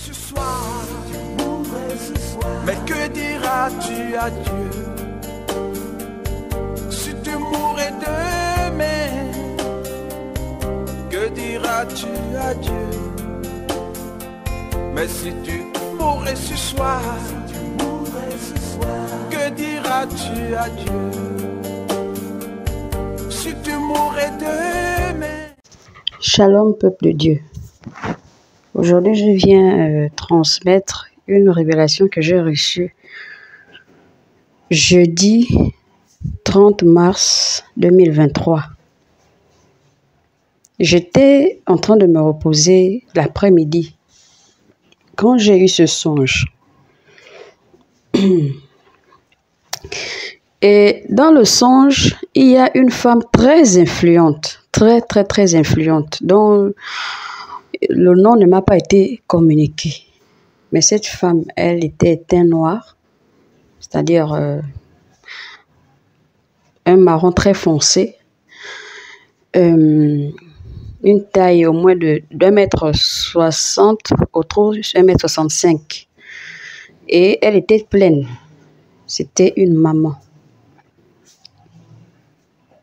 ce soir, mais que diras-tu à Dieu si tu mourrais demain? Que diras-tu à Dieu? Mais si tu mourrais ce soir, que diras-tu à Dieu si tu mourrais demain? Shalom, peuple de Dieu. Aujourd'hui, je viens transmettre une révélation que j'ai reçue jeudi 30 mars 2023. J'étais en train de me reposer l'après-midi quand j'ai eu ce songe. Et dans le songe, il y a une femme très influente, très influente, dont le nom ne m'a pas été communiqué. Mais cette femme, elle était teint noir, c'est-à-dire un marron très foncé, une taille au moins de 1,60 m, autour de 1,65 m. Et elle était pleine. C'était une maman.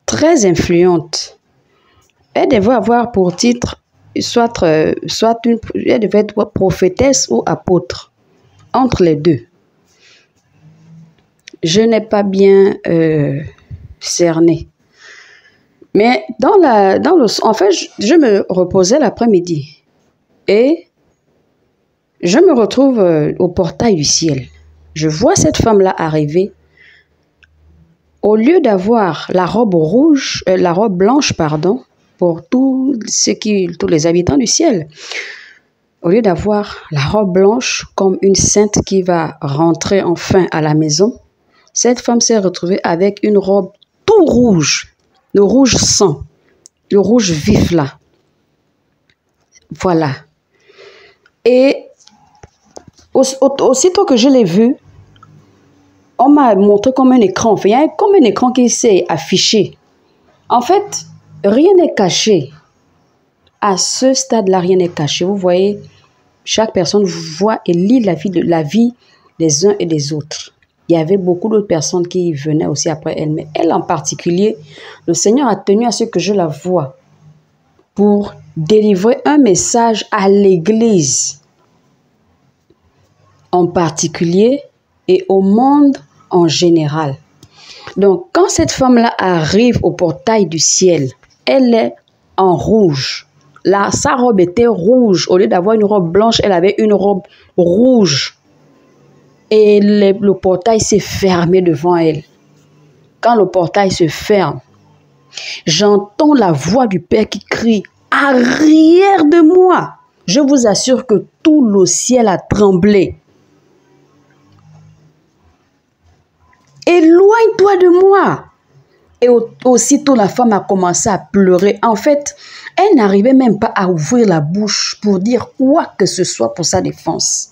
Très influente. Elle devait avoir pour titre, elle devait être prophétesse ou apôtre, entre les deux. Je n'ai pas bien cerné. Mais en fait, je me reposais l'après-midi et je me retrouve au portail du ciel. Je vois cette femme-là arriver. Au lieu d'avoir la robe blanche, pour tous les habitants du ciel, au lieu d'avoir la robe blanche comme une sainte qui va rentrer enfin à la maison, cette femme s'est retrouvée avec une robe tout rouge, le rouge sang, le rouge vif là. Voilà. Et aussitôt que je l'ai vue, on m'a montré comme un écran. Enfin, il y a comme un écran qui s'est affiché. En fait, rien n'est caché. À ce stade-là, rien n'est caché. Vous voyez, chaque personne voit et lit la vie des uns et des autres. Il y avait beaucoup d'autres personnes qui venaient aussi après elle. Mais elle en particulier, le Seigneur a tenu à ce que je la voie pour délivrer un message à l'Église en particulier et au monde en général. Donc, quand cette femme-là arrive au portail du ciel, elle est en rouge. Là, sa robe était rouge. Au lieu d'avoir une robe blanche, elle avait une robe rouge. Et le portail s'est fermé devant elle. Quand le portail se ferme, j'entends la voix du Père qui crie « Arrière de moi !» Je vous assure que tout le ciel a tremblé. Éloigne-toi de moi. Et aussitôt, la femme a commencé à pleurer. En fait, elle n'arrivait même pas à ouvrir la bouche pour dire quoi que ce soit pour sa défense.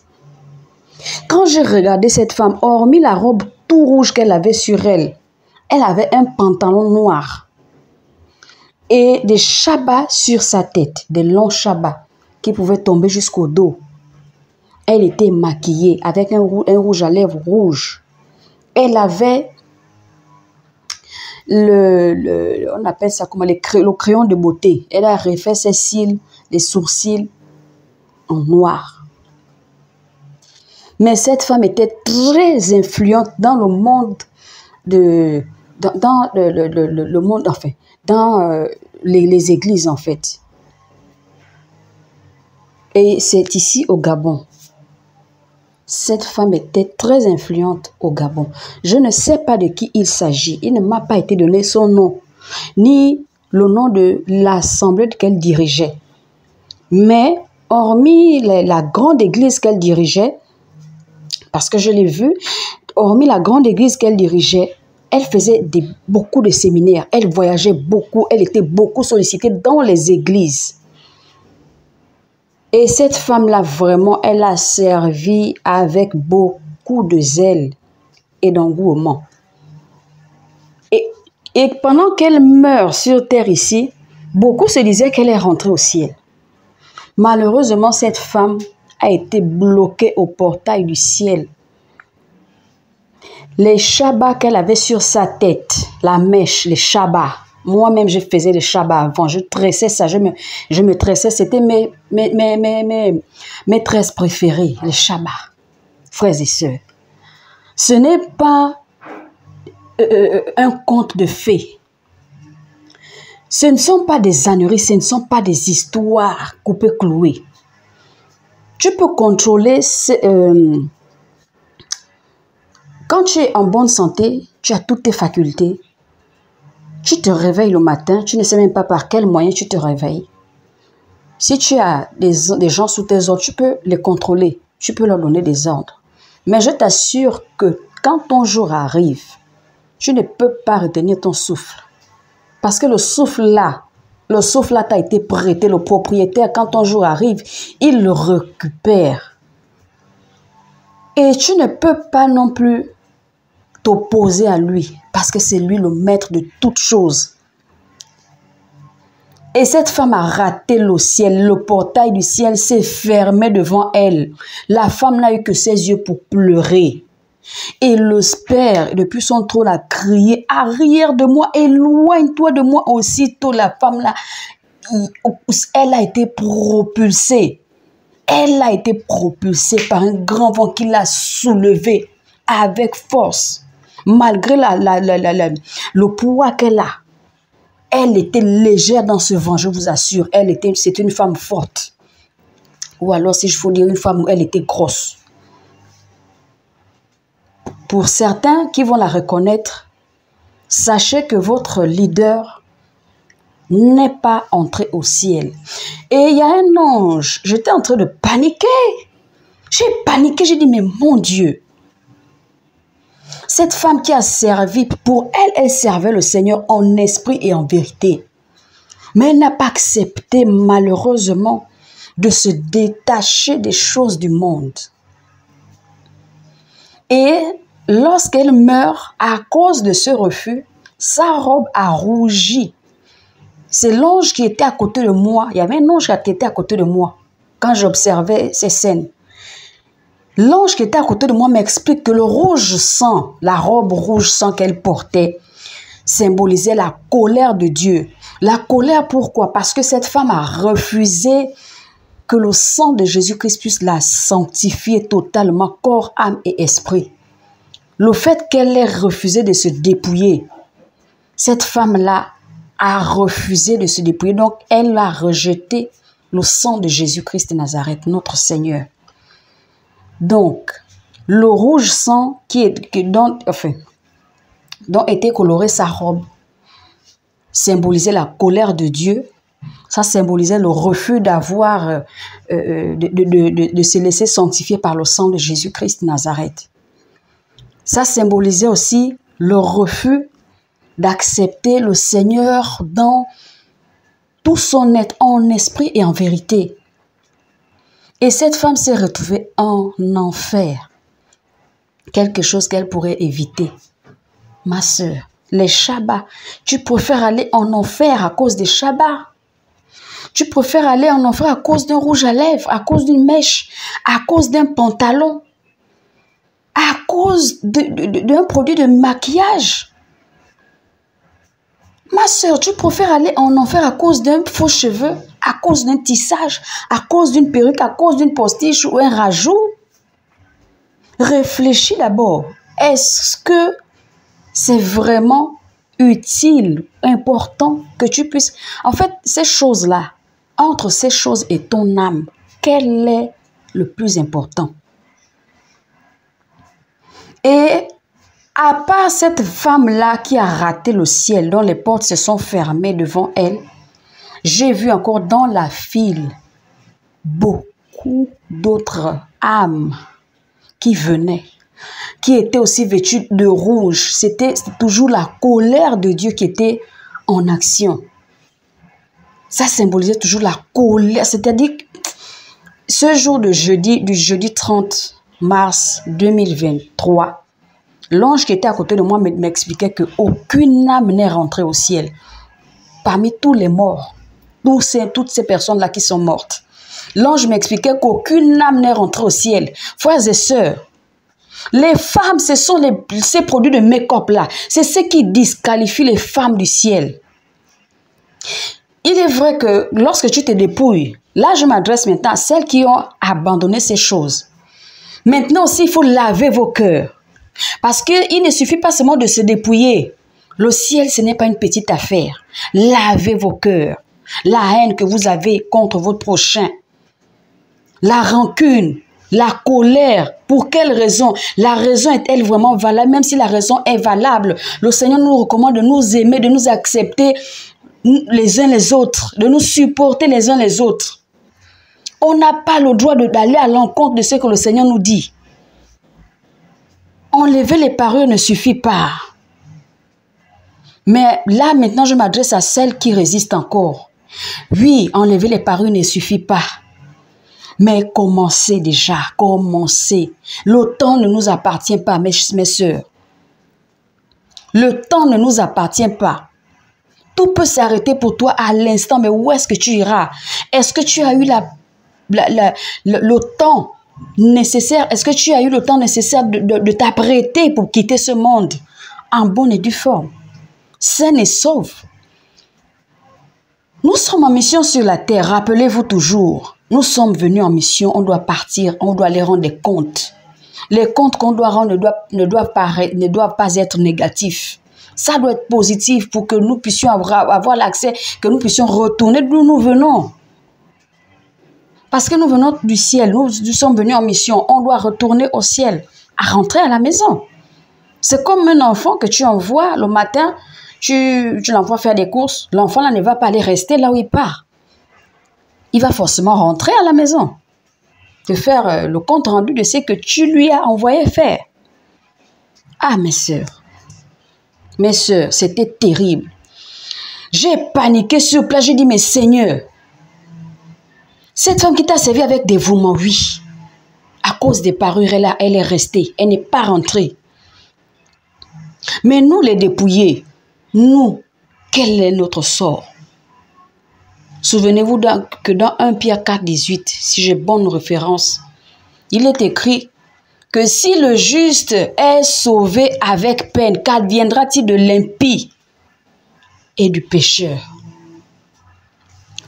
Quand j'ai regardé cette femme, hormis la robe tout rouge qu'elle avait sur elle, elle avait un pantalon noir et des chabas sur sa tête, des longs chabas qui pouvaient tomber jusqu'au dos. Elle était maquillée avec un rouge à lèvres rouge. Elle avait on appelle ça comment, le crayon de beauté. Elle a refait ses cils, les sourcils en noir. Mais cette femme était très influente dans le monde le monde, enfin, dans les églises en fait. Et c'est ici au Gabon. Cette femme était très influente au Gabon. Je ne sais pas de qui il s'agit. Il ne m'a pas été donné son nom, ni le nom de l'assemblée qu'elle dirigeait. Mais, hormis la grande église qu'elle dirigeait, parce que je l'ai vue, hormis la grande église qu'elle dirigeait, elle faisait beaucoup de séminaires. Elle voyageait beaucoup. Elle était beaucoup sollicitée dans les églises. Et cette femme-là, vraiment, elle a servi avec beaucoup de zèle et d'engouement. Et pendant qu'elle meurt sur terre ici, beaucoup se disaient qu'elle est rentrée au ciel. Malheureusement, cette femme a été bloquée au portail du ciel. Les Shabbats qu'elle avait sur sa tête, la mèche, les Shabbats. Moi-même, je faisais des Shabbats avant. Je tressais ça, je me tressais. C'était mes tresses préférées, les Shabbats. Frères et sœurs, ce n'est pas un conte de fées. Ce ne sont pas des âneries, ce ne sont pas des histoires coupées clouées. Tu peux contrôler... Quand tu es en bonne santé, tu as toutes tes facultés. Tu te réveilles le matin, tu ne sais même pas par quel moyen tu te réveilles. Si tu as des gens sous tes ordres, tu peux les contrôler, tu peux leur donner des ordres. Mais je t'assure que quand ton jour arrive, tu ne peux pas retenir ton souffle. Parce que le souffle là t'a été prêté, le propriétaire, quand ton jour arrive, il le récupère. Et tu ne peux pas non plus t'opposer à lui, parce que c'est lui le maître de toutes choses. Et cette femme a raté le ciel, le portail du ciel s'est fermé devant elle. La femme n'a eu que ses yeux pour pleurer. Et le père, depuis son trône, a crié, arrière de moi, éloigne-toi de moi. Aussitôt, la femme là, elle a été propulsée. Elle a été propulsée par un grand vent qui l'a soulevée avec force. Malgré le poids qu'elle a, elle était légère dans ce vent, je vous assure. C'était une femme forte. Ou alors, si je faut dire une femme où elle était grosse. Pour certains qui vont la reconnaître, sachez que votre leader n'est pas entré au ciel. Et il y a un ange, j'étais en train de paniquer. J'ai paniqué, j'ai dit, mais mon Dieu. Cette femme qui a servi, pour elle, elle servait le Seigneur en esprit et en vérité. Mais elle n'a pas accepté, malheureusement, de se détacher des choses du monde. Et lorsqu'elle meurt, à cause de ce refus, sa robe a rougi. C'est l'ange qui était à côté de moi. Il y avait un ange qui était à côté de moi quand j'observais ces scènes. L'ange qui était à côté de moi m'explique que le rouge sang, la robe rouge sang qu'elle portait, symbolisait la colère de Dieu. La colère, pourquoi? Parce que cette femme a refusé que le sang de Jésus-Christ puisse la sanctifier totalement, corps, âme et esprit. Le fait qu'elle ait refusé de se dépouiller, cette femme-là a refusé de se dépouiller. Donc, elle a rejeté le sang de Jésus-Christ de Nazareth, notre Seigneur. Donc, le rouge sang dont était colorée sa robe symbolisait la colère de Dieu. Ça symbolisait le refus d'avoir, de se laisser sanctifier par le sang de Jésus-Christ de Nazareth. Ça symbolisait aussi le refus d'accepter le Seigneur dans tout son être, en esprit et en vérité. Et cette femme s'est retrouvée en enfer. Quelque chose qu'elle pourrait éviter. Ma sœur, les Shabbats, tu préfères aller en enfer à cause des Shabbats. Tu préfères aller en enfer à cause d'un rouge à lèvres, à cause d'une mèche, à cause d'un pantalon, à cause d'un produit de maquillage. Ma sœur, tu préfères aller en enfer à cause d'un faux cheveu, à cause d'un tissage, à cause d'une perruque, à cause d'une postiche ou un rajout? Réfléchis d'abord. Est-ce que c'est vraiment utile, important que tu puisses... En fait, ces choses-là, entre ces choses et ton âme, quel est le plus important? Et à part cette femme-là qui a raté le ciel, dont les portes se sont fermées devant elle, j'ai vu encore dans la file beaucoup d'autres âmes qui venaient, qui étaient aussi vêtues de rouge. C'était toujours la colère de Dieu qui était en action. Ça symbolisait toujours la colère. C'est-à-dire, ce jour du jeudi 30 mars 2023, l'ange qui était à côté de moi m'expliquait qu'aucune âme n'est rentrée au ciel. Parmi tous les morts, toutes ces personnes-là qui sont mortes, L'ange m'expliquait qu'aucune âme n'est rentrée au ciel. Frères et sœurs, les femmes, ce sont ces produits de make-up là. C'est ce qui disqualifie les femmes du ciel. Il est vrai que lorsque tu te dépouilles, là je m'adresse maintenant à celles qui ont abandonné ces choses. Maintenant aussi, il faut laver vos cœurs. Parce qu'il ne suffit pas seulement de se dépouiller. Le ciel, ce n'est pas une petite affaire. Lavez vos cœurs. La haine que vous avez contre votre prochain. La rancune. La colère. Pour quelle raison? La raison est-elle vraiment valable? Même si la raison est valable, le Seigneur nous recommande de nous aimer, de nous accepter les uns les autres, de nous supporter les uns les autres. On n'a pas le droit d'aller à l'encontre de ce que le Seigneur nous dit. Enlever les parures ne suffit pas. Mais là, maintenant, je m'adresse à celles qui résistent encore. Oui, enlever les parures ne suffit pas. Mais commencez déjà, commencez. Le temps ne nous appartient pas, mes sœurs. Le temps ne nous appartient pas. Tout peut s'arrêter pour toi à l'instant, mais où est-ce que tu iras? Est-ce que tu as eu le temps nécessaire? Est-ce que tu as eu le temps nécessaire de t'apprêter pour quitter ce monde en bonne et due forme, sain et sauf? Nous sommes en mission sur la terre, rappelez-vous toujours. Nous sommes venus en mission, on doit partir, on doit aller rendre des comptes. Les comptes qu'on doit rendre ne doivent pas être négatifs. Ça doit être positif pour que nous puissions avoir l'accès, que nous puissions retourner d'où nous venons. Parce que nous venons du ciel, nous sommes venus en mission, on doit retourner au ciel, à rentrer à la maison. C'est comme un enfant que tu envoies le matin, tu l'envoies faire des courses, l'enfant là ne va pas aller rester là où il part. Il va forcément rentrer à la maison, te faire le compte rendu de ce que tu lui as envoyé faire. Ah mes sœurs, c'était terrible. J'ai paniqué sur place, j'ai dit mais Seigneur, cette femme qui t'a servi avec dévouement, oui, à cause des parures, elle est restée, elle n'est pas rentrée. Mais nous les dépouillés, nous, quel est notre sort? Souvenez-vous que dans 1 Pierre 4, 18, si j'ai bonne référence, il est écrit que si le juste est sauvé avec peine, qu'adviendra-t-il de l'impie et du pécheur?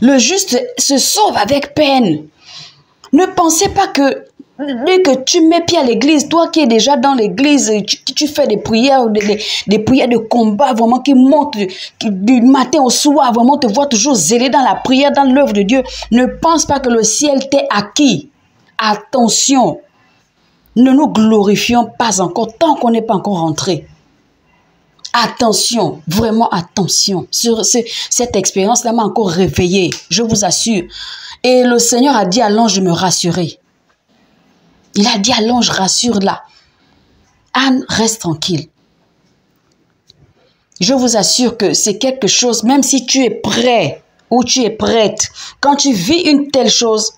Le juste se sauve avec peine. Ne pensez pas que dès que tu mets pied à l'église, toi qui es déjà dans l'église, tu fais des prières, des prières de combat, vraiment qui montent du matin au soir, vraiment te vois toujours zélé dans la prière, dans l'œuvre de Dieu. Ne pense pas que le ciel t'est acquis. Attention, ne nous glorifions pas encore tant qu'on n'est pas encore rentré. Attention, vraiment attention. Cette expérience-là m'a encore réveillée, je vous assure. Et le Seigneur a dit à l'ange de me rassurer. Il a dit à l'ange, rassure-la. Anne, reste tranquille. Je vous assure que c'est quelque chose, même si tu es prêt ou tu es prête, quand tu vis une telle chose,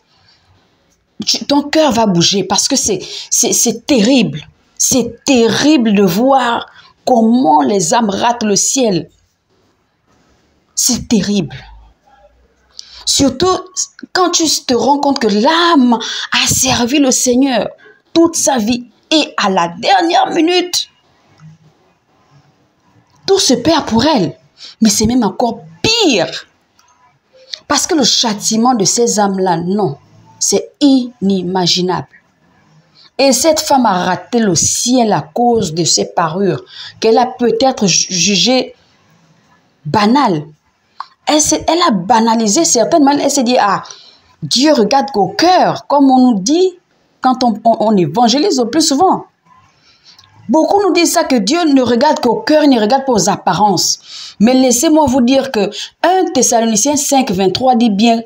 ton cœur va bouger parce que c'est terrible. C'est terrible de voir comment les âmes ratent le ciel. C'est terrible. Surtout quand tu te rends compte que l'âme a servi le Seigneur toute sa vie et à la dernière minute, tout se perd pour elle. Mais c'est même encore pire. Parce que le châtiment de ces âmes-là, non, c'est inimaginable. Et cette femme a raté le ciel à cause de ses parures, qu'elle a peut-être jugées banales. Elle a banalisé certainement. Elle s'est dit, ah, Dieu regarde qu'au cœur, comme on nous dit quand on évangélise le plus souvent. Beaucoup nous disent ça, que Dieu ne regarde qu'au cœur, il ne regarde pas aux apparences. Mais laissez-moi vous dire que 1 Thessaloniciens 5, 23 dit bien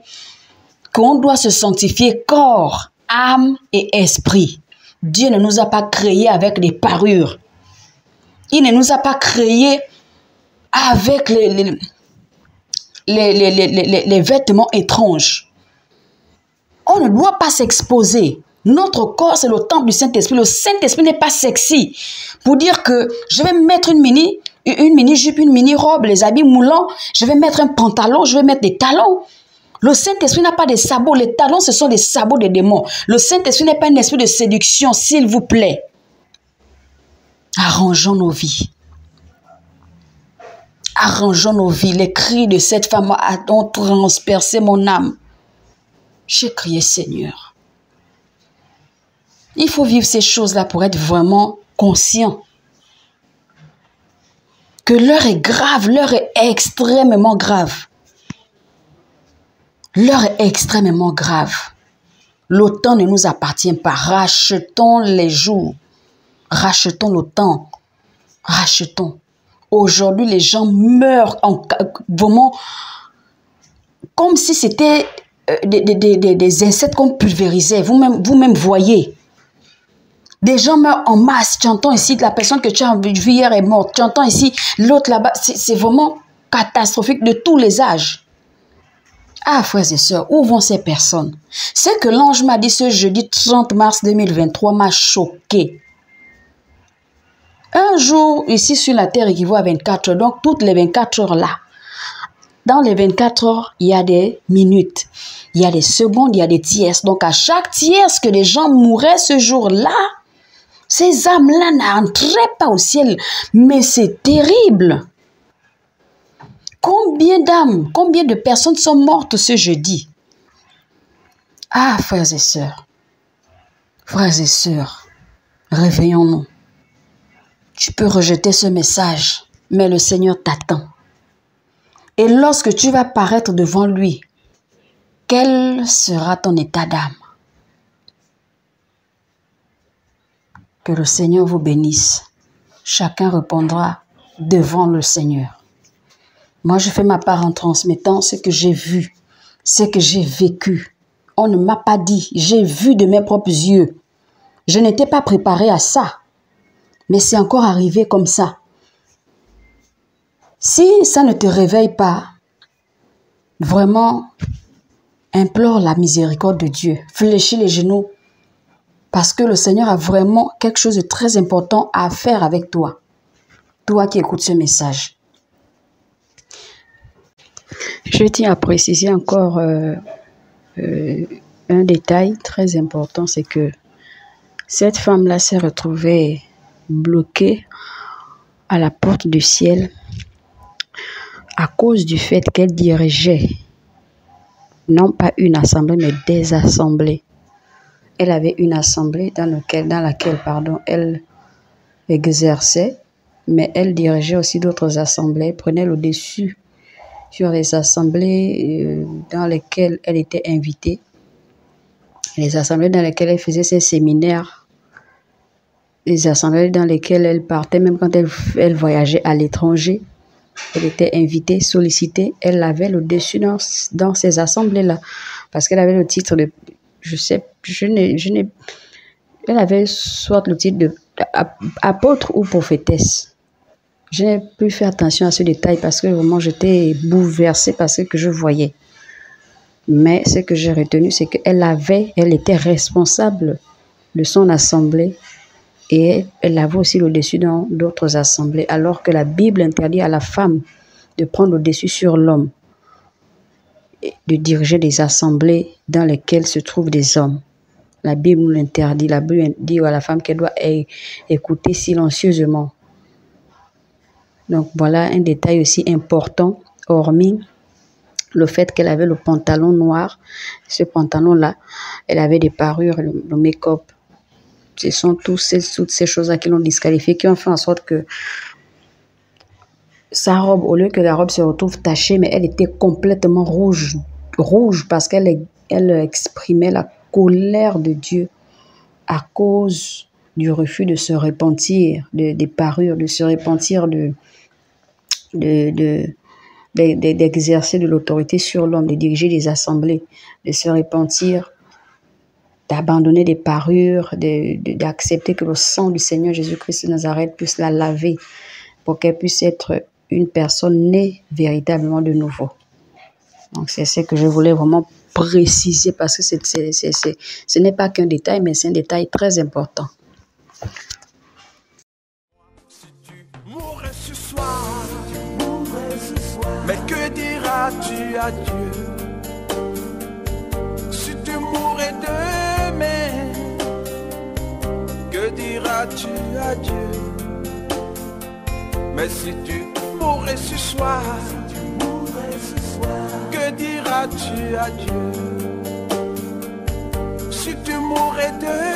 qu'on doit se sanctifier corps, âme et esprit. Dieu ne nous a pas créés avec des parures. Il ne nous a pas créés avec les vêtements étranges. On ne doit pas s'exposer. Notre corps, c'est le temple du Saint-Esprit. Le Saint-Esprit n'est pas sexy. Pour dire que je vais mettre une mini-jupe, une mini-robe, les habits moulants, je vais mettre un pantalon, je vais mettre des talons. Le Saint-Esprit n'a pas de sabots. Les talons, ce sont des sabots des démons. Le Saint-Esprit n'est pas un esprit de séduction, s'il vous plaît. Arrangeons nos vies. Arrangeons nos vies. Les cris de cette femme ont transpercé mon âme. J'ai crié, Seigneur. Il faut vivre ces choses-là pour être vraiment conscient que l'heure est grave, l'heure est extrêmement grave. L'heure est extrêmement grave. Le temps ne nous appartient pas. Rachetons les jours. Rachetons le temps. Rachetons. Aujourd'hui, les gens meurent vraiment comme si c'était des insectes qu'on pulvérisait. Vous-même voyez. Des gens meurent en masse. Tu entends ici, la personne que tu as vue hier est morte. Tu entends ici, l'autre là-bas. C'est vraiment catastrophique de tous les âges. Ah, frères et sœurs, où vont ces personnes? Ce que l'ange m'a dit ce jeudi 30 mars 2023 m'a choqué. Un jour ici sur la terre équivaut à 24 heures. Donc, toutes les 24 heures là. Dans les 24 heures, il y a des minutes. Il y a des secondes, il y a des tierces. Donc, à chaque tierce que les gens mouraient ce jour-là, ces âmes-là n'entraient pas au ciel. Mais c'est terrible. Combien d'âmes, combien de personnes sont mortes ce jeudi? Ah, frères et sœurs, réveillons-nous. Tu peux rejeter ce message, mais le Seigneur t'attend. Et lorsque tu vas paraître devant lui, quel sera ton état d'âme? Que le Seigneur vous bénisse. Chacun répondra devant le Seigneur. Moi, je fais ma part en transmettant ce que j'ai vu, ce que j'ai vécu. On ne m'a pas dit, j'ai vu de mes propres yeux. Je n'étais pas préparée à ça, mais c'est encore arrivé comme ça. Si ça ne te réveille pas, vraiment, implore la miséricorde de Dieu. Fléchis les genoux, parce que le Seigneur a vraiment quelque chose de très important à faire avec toi. Toi qui écoutes ce message. Je tiens à préciser encore un détail très important, c'est que cette femme-là s'est retrouvée bloquée à la porte du ciel à cause du fait qu'elle dirigeait non pas une assemblée, mais des assemblées. Elle avait une assemblée dans laquelle elle exerçait, mais elle dirigeait aussi d'autres assemblées, prenait le dessus sur les assemblées dans lesquelles elle était invitée, les assemblées dans lesquelles elle faisait ses séminaires, les assemblées dans lesquelles elle partait, même quand elle voyageait à l'étranger, elle était invitée, sollicitée, elle avait le dessus dans ces assemblées-là, parce qu'elle avait le titre de, elle avait soit le titre de apôtre ou prophétesse. Je n'ai plus fait attention à ce détail parce que vraiment j'étais bouleversée par ce que je voyais. Mais ce que j'ai retenu, c'est qu'elle était responsable de son assemblée et elle avait aussi le dessus dans d'autres assemblées, alors que la Bible interdit à la femme de prendre le dessus sur l'homme, de diriger des assemblées dans lesquelles se trouvent des hommes. La Bible nous l'interdit. La Bible dit à la femme qu'elle doit écouter silencieusement. Donc voilà un détail aussi important, hormis le fait qu'elle avait le pantalon noir. Ce pantalon-là, elle avait des parures, le make-up. Ce sont toutes ces choses-là qui l'ont disqualifiée, qui ont fait en sorte que sa robe, au lieu que la robe se retrouve tachée, mais elle était complètement rouge parce qu'elle exprimait la colère de Dieu à cause du refus de se repentir des parures, de se repentir d'exercer de l'autorité sur l'homme, de diriger des assemblées, de se repentir, d'abandonner des parures, d'accepter que le sang du Seigneur Jésus-Christ de Nazareth puisse la laver pour qu'elle puisse être une personne née véritablement de nouveau. Donc c'est ce que je voulais vraiment préciser parce que ce n'est pas qu'un détail, mais c'est un détail très important. Si tu mourrais ce soir, mais que diras-tu à Dieu? adieu. Mais si tu mourrais ce soir, que diras-tu à Dieu? Si tu mourrais de